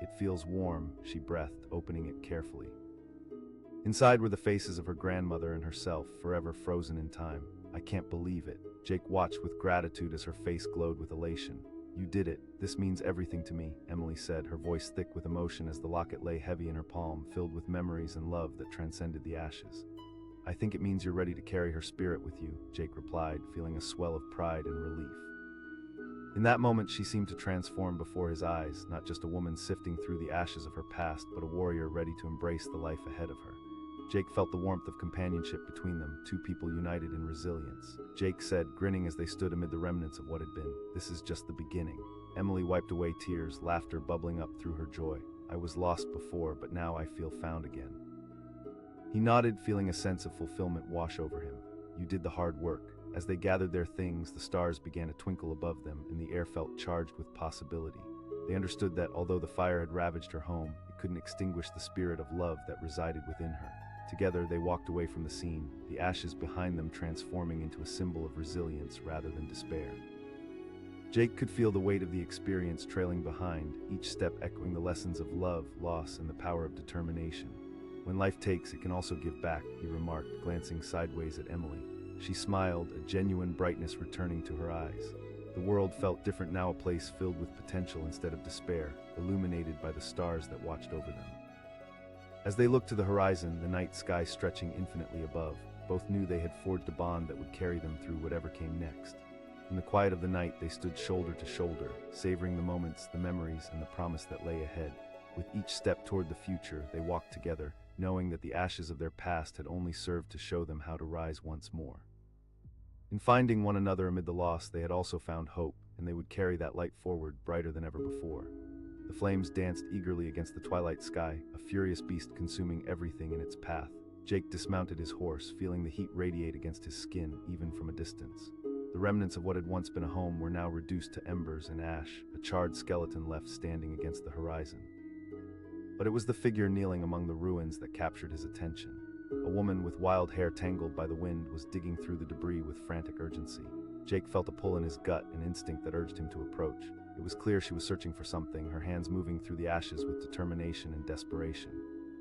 It feels warm, she breathed, opening it carefully. Inside were the faces of her grandmother and herself, forever frozen in time. I can't believe it. Jake watched with gratitude as her face glowed with elation. You did it. This means everything to me, Emily said, her voice thick with emotion as the locket lay heavy in her palm, filled with memories and love that transcended the ashes. I think it means you're ready to carry her spirit with you, Jake replied, feeling a swell of pride and relief. In that moment, she seemed to transform before his eyes, not just a woman sifting through the ashes of her past, but a warrior ready to embrace the life ahead of her. Jake felt the warmth of companionship between them, two people united in resilience. Jake said, grinning as they stood amid the remnants of what had been, "This is just the beginning." Emily wiped away tears, laughter bubbling up through her joy. I was lost before, but now I feel found again. He nodded, feeling a sense of fulfillment wash over him. You did the hard work. As they gathered their things, the stars began to twinkle above them, and the air felt charged with possibility. They understood that, although the fire had ravaged her home, it couldn't extinguish the spirit of love that resided within her. Together, they walked away from the scene, the ashes behind them transforming into a symbol of resilience rather than despair. Jake could feel the weight of the experience trailing behind, each step echoing the lessons of love, loss, and the power of determination. When life takes, it can also give back, he remarked, glancing sideways at Emily. She smiled, a genuine brightness returning to her eyes. The world felt different now, a place filled with potential instead of despair, illuminated by the stars that watched over them. As they looked to the horizon, the night sky stretching infinitely above, both knew they had forged a bond that would carry them through whatever came next. In the quiet of the night, they stood shoulder to shoulder, savoring the moments, the memories, and the promise that lay ahead. With each step toward the future, they walked together, knowing that the ashes of their past had only served to show them how to rise once more. In finding one another amid the loss, they had also found hope, and they would carry that light forward, brighter than ever before. The flames danced eagerly against the twilight sky, a furious beast consuming everything in its path. Jake dismounted his horse, feeling the heat radiate against his skin, even from a distance. The remnants of what had once been a home were now reduced to embers and ash, a charred skeleton left standing against the horizon. But it was the figure kneeling among the ruins that captured his attention. A woman with wild hair tangled by the wind was digging through the debris with frantic urgency. Jake felt a pull in his gut, an instinct that urged him to approach. It was clear she was searching for something, her hands moving through the ashes with determination and desperation.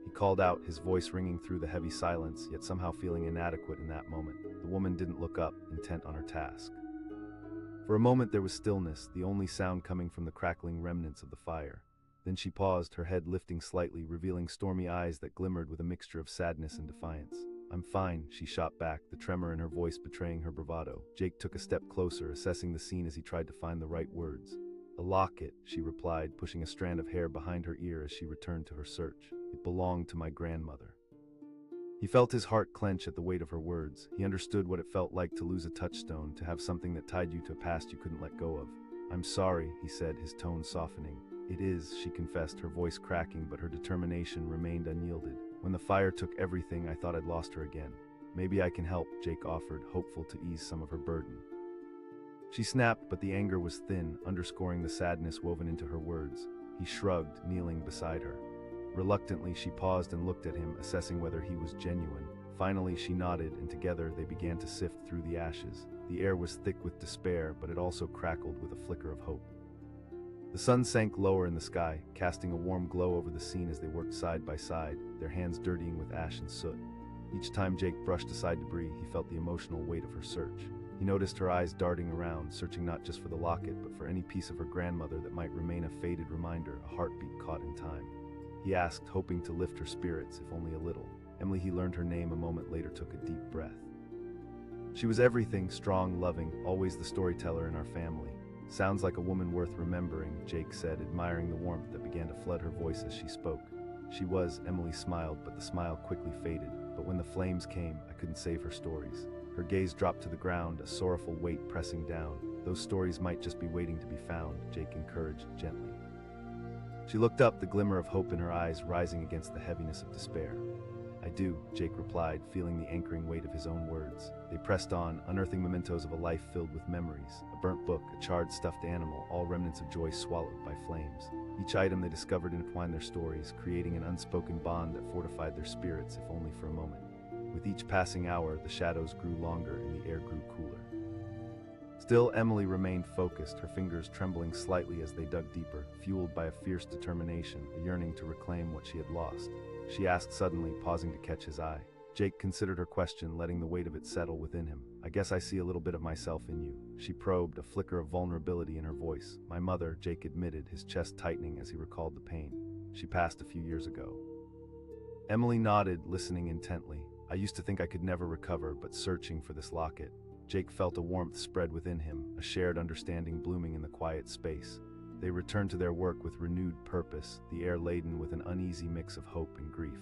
He called out, his voice ringing through the heavy silence, yet somehow feeling inadequate in that moment. The woman didn't look up, intent on her task. For a moment there was stillness, the only sound coming from the crackling remnants of the fire. Then she paused, her head lifting slightly, revealing stormy eyes that glimmered with a mixture of sadness and defiance. "I'm fine," she shot back, the tremor in her voice betraying her bravado. Jake took a step closer, assessing the scene as he tried to find the right words. A locket, she replied, pushing a strand of hair behind her ear as she returned to her search. It belonged to my grandmother. He felt his heart clench at the weight of her words. He understood what it felt like to lose a touchstone, to have something that tied you to a past you couldn't let go of. I'm sorry, he said, his tone softening. It is, she confessed, her voice cracking, but her determination remained unyielded. When the fire took everything, I thought I'd lost her again. Maybe I can help, Jake offered, hopeful to ease some of her burden. She snapped, but the anger was thin, underscoring the sadness woven into her words. He shrugged, kneeling beside her. Reluctantly, she paused and looked at him, assessing whether he was genuine. Finally, she nodded, and together they began to sift through the ashes. The air was thick with despair, but it also crackled with a flicker of hope. The sun sank lower in the sky, casting a warm glow over the scene as they worked side by side, their hands dirtying with ash and soot. Each time Jake brushed aside debris, he felt the emotional weight of her search. He noticed her eyes darting around, searching not just for the locket, but for any piece of her grandmother that might remain a faded reminder, a heartbeat caught in time. He asked, hoping to lift her spirits, if only a little. Emily, he learned her name a moment later, took a deep breath. She was everything, strong, loving, always the storyteller in our family. Sounds like a woman worth remembering, Jake said, admiring the warmth that began to flood her voice as she spoke. She was, Emily smiled, but the smile quickly faded. But when the flames came, I couldn't save her stories. Her gaze dropped to the ground, a sorrowful weight pressing down. Those stories might just be waiting to be found, Jake encouraged gently. She looked up, the glimmer of hope in her eyes rising against the heaviness of despair. I do, Jake replied, feeling the anchoring weight of his own words. They pressed on, unearthing mementos of a life filled with memories. A burnt book, a charred stuffed animal, all remnants of joy swallowed by flames. Each item they discovered intertwined their stories, creating an unspoken bond that fortified their spirits, if only for a moment. With each passing hour, the shadows grew longer and the air grew cooler. Still, Emily remained focused, her fingers trembling slightly as they dug deeper, fueled by a fierce determination, a yearning to reclaim what she had lost. She asked suddenly, pausing to catch his eye. Jake considered her question, letting the weight of it settle within him. I guess I see a little bit of myself in you. She probed, a flicker of vulnerability in her voice. My mother, Jake admitted, his chest tightening as he recalled the pain. She passed a few years ago. Emily nodded, listening intently. I used to think I could never recover, but searching for this locket. Jake felt a warmth spread within him, a shared understanding blooming in the quiet space. They returned to their work with renewed purpose, the air laden with an uneasy mix of hope and grief.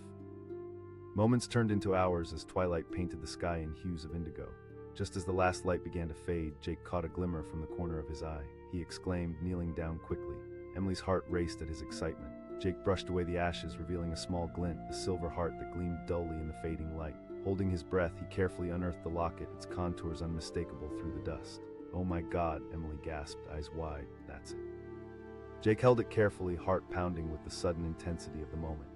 Moments turned into hours as twilight painted the sky in hues of indigo. Just as the last light began to fade, Jake caught a glimmer from the corner of his eye. He exclaimed, kneeling down quickly. Emily's heart raced at his excitement. Jake brushed away the ashes, revealing a small glint, a silver heart that gleamed dully in the fading light. Holding his breath, he carefully unearthed the locket, its contours unmistakable through the dust. Oh my God, Emily gasped, eyes wide. That's it. Jake held it carefully, heart pounding with the sudden intensity of the moment.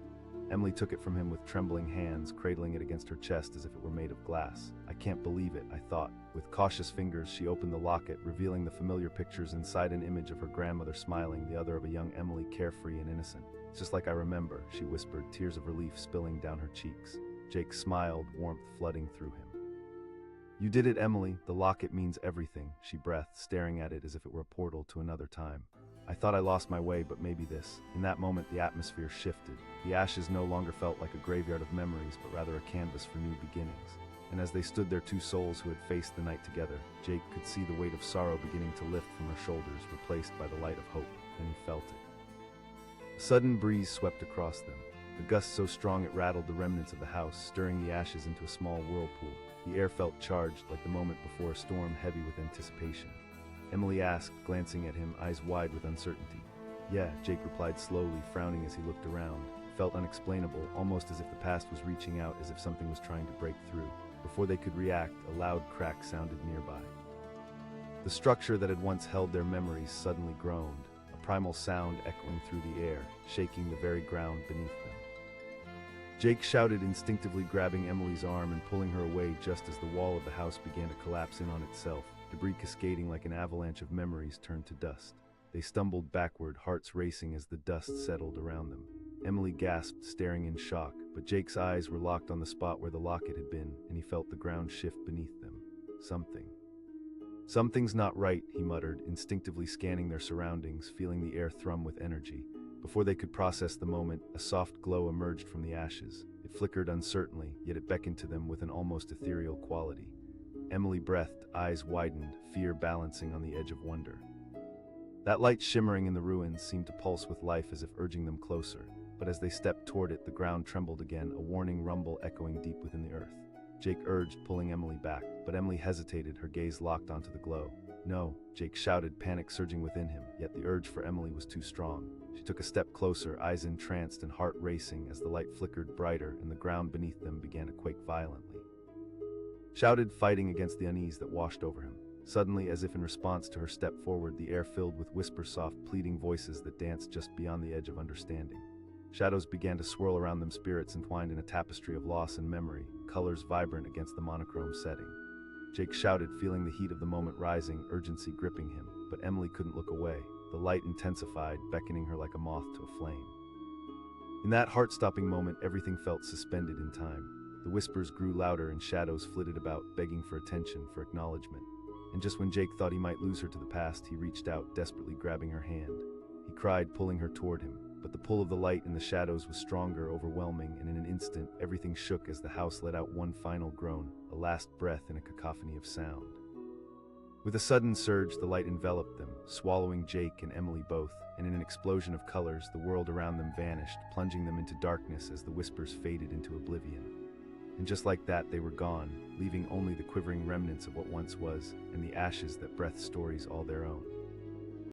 Emily took it from him with trembling hands, cradling it against her chest as if it were made of glass. I can't believe it, I thought. With cautious fingers, she opened the locket, revealing the familiar pictures inside, an image of her grandmother smiling, the other of a young Emily carefree and innocent. It's just like I remember, she whispered, tears of relief spilling down her cheeks. Jake smiled, warmth flooding through him. You did it, Emily. The locket means everything, she breathed, staring at it as if it were a portal to another time. I thought I lost my way, but maybe this. In that moment, the atmosphere shifted. The ashes no longer felt like a graveyard of memories, but rather a canvas for new beginnings. And as they stood there, two souls who had faced the night together, Jake could see the weight of sorrow beginning to lift from her shoulders, replaced by the light of hope, and he felt it. A sudden breeze swept across them. A gust so strong it rattled the remnants of the house, stirring the ashes into a small whirlpool. The air felt charged, like the moment before a storm, heavy with anticipation. Emily asked, glancing at him, eyes wide with uncertainty. Yeah, Jake replied slowly, frowning as he looked around. It felt unexplainable, almost as if the past was reaching out, as if something was trying to break through. Before they could react, a loud crack sounded nearby. The structure that had once held their memories suddenly groaned, a primal sound echoing through the air, shaking the very ground beneath them. Jake shouted, instinctively grabbing Emily's arm and pulling her away just as the wall of the house began to collapse in on itself. Debris cascading like an avalanche of memories turned to dust. They stumbled backward, hearts racing as the dust settled around them. Emily gasped, staring in shock, but Jake's eyes were locked on the spot where the locket had been, and he felt the ground shift beneath them. Something's not right, he muttered, instinctively scanning their surroundings, feeling the air thrum with energy. Before they could process the moment, a soft glow emerged from the ashes. It flickered uncertainly, yet it beckoned to them with an almost ethereal quality. Emily breathed, eyes widened, fear balancing on the edge of wonder. That light shimmering in the ruins seemed to pulse with life as if urging them closer, but as they stepped toward it, the ground trembled again, a warning rumble echoing deep within the earth. Jake urged, pulling Emily back, but Emily hesitated, her gaze locked onto the glow. "No," Jake shouted, panic surging within him, yet the urge for Emily was too strong. She took a step closer, eyes entranced and heart racing as the light flickered brighter and the ground beneath them began to quake violently. Shouted, fighting against the unease that washed over him. Suddenly, as if in response to her step forward, the air filled with whisper-soft, pleading voices that danced just beyond the edge of understanding. Shadows began to swirl around them, spirits entwined in a tapestry of loss and memory, colors vibrant against the monochrome setting. Jake shouted, feeling the heat of the moment rising, urgency gripping him, but Emily couldn't look away. The light intensified, beckoning her like a moth to a flame. In that heart-stopping moment, everything felt suspended in time. The whispers grew louder and shadows flitted about, begging for attention, for acknowledgement. And just when Jake thought he might lose her to the past, he reached out, desperately grabbing her hand. He cried, pulling her toward him, but the pull of the light in the shadows was stronger, overwhelming, and in an instant, everything shook as the house let out one final groan, a last breath in a cacophony of sound. With a sudden surge, the light enveloped them, swallowing Jake and Emily both, and in an explosion of colors, the world around them vanished, plunging them into darkness as the whispers faded into oblivion. And just like that, they were gone, leaving only the quivering remnants of what once was, and the ashes that breathed stories all their own.